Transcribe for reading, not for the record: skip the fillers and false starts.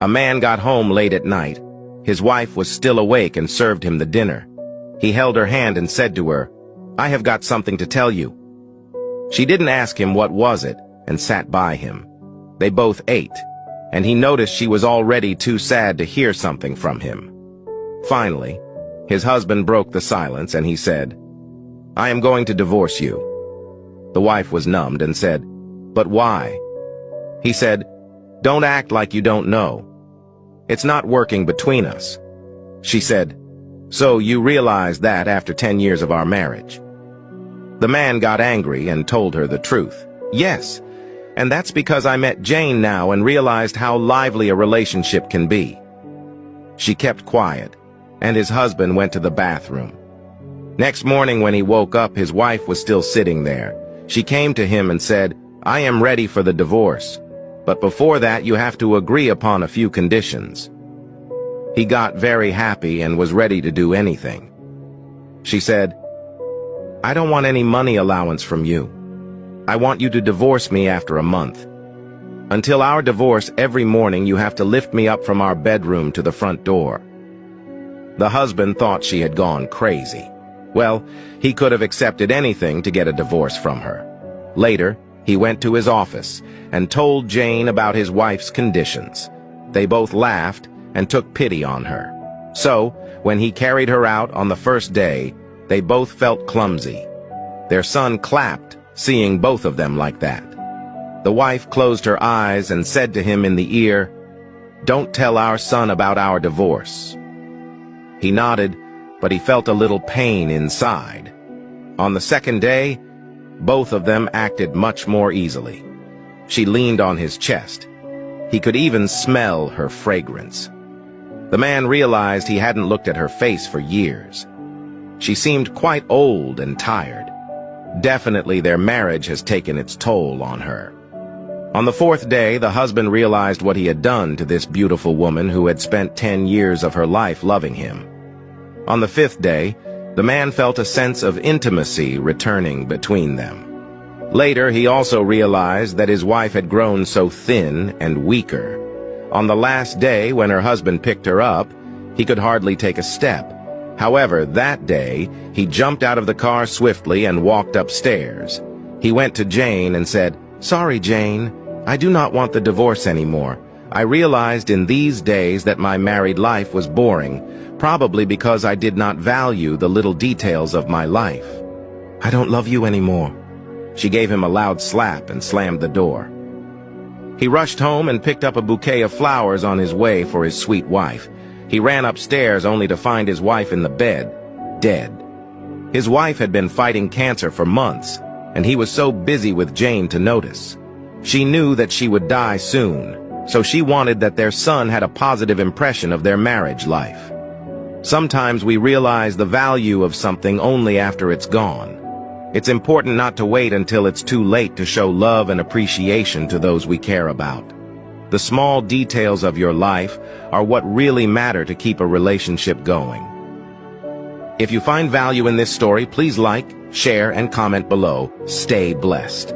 A man got home late at night. His wife was still awake and served him the dinner. He held her hand and said to her, "I have got something to tell you." She didn't ask him what was it and sat by him. They both ate, and he noticed she was already too sad to hear something from him. Finally, his husband broke the silence and he said, "I am going to divorce you." The wife was numbed and said, "But why?" He said, "Don't act like you don't know. It's not working between us." She said, "So you realize that after 10 years of our marriage?" The man got angry and told her the truth. "Yes, and that's because I met Jane now and realized how lively a relationship can be." She kept quiet, and his husband went to the bathroom. Next morning when he woke up, his wife was still sitting there. She came to him and said, "I am ready for the divorce, but before that you have to agree upon a few conditions." He got very happy and was ready to do anything. She said, "I don't want any money allowance from you. I want you to divorce me after a month. Until our divorce, every morning you have to lift me up from our bedroom to the front door." The husband thought she had gone crazy. Well, he could have accepted anything to get a divorce from her. Later, he went to his office and told Jane about his wife's conditions. They both laughed and took pity on her. So, when he carried her out on the first day, they both felt clumsy. Their son clapped, seeing both of them like that. The wife closed her eyes and said to him in the ear, "Don't tell our son about our divorce." He nodded, but he felt a little pain inside. On the second day, both of them acted much more easily. She leaned on his chest. He could even smell her fragrance. The man realized he hadn't looked at her face for years. She seemed quite old and tired. Definitely their marriage has taken its toll on her. On the fourth day, the husband realized what he had done to this beautiful woman who had spent 10 years of her life loving him. On the fifth day, the man felt a sense of intimacy returning between them. Later, he also realized that his wife had grown so thin and weaker. On the last day, when her husband picked her up, he could hardly take a step. However, that day, he jumped out of the car swiftly and walked upstairs. He went to Jane and said, "Sorry, Jane, I do not want the divorce anymore. I realized in these days that my married life was boring, probably because I did not value the little details of my life. I don't love you anymore." She gave him a loud slap and slammed the door. He rushed home and picked up a bouquet of flowers on his way for his sweet wife. He ran upstairs only to find his wife in the bed, dead. His wife had been fighting cancer for months, and he was so busy with Jane to notice. She knew that she would die soon, so she wanted that their son had a positive impression of their marriage life. Sometimes we realize the value of something only after it's gone. It's important not to wait until it's too late to show love and appreciation to those we care about. The small details of your life are what really matter to keep a relationship going. If you find value in this story, please like, share, and comment below. Stay blessed.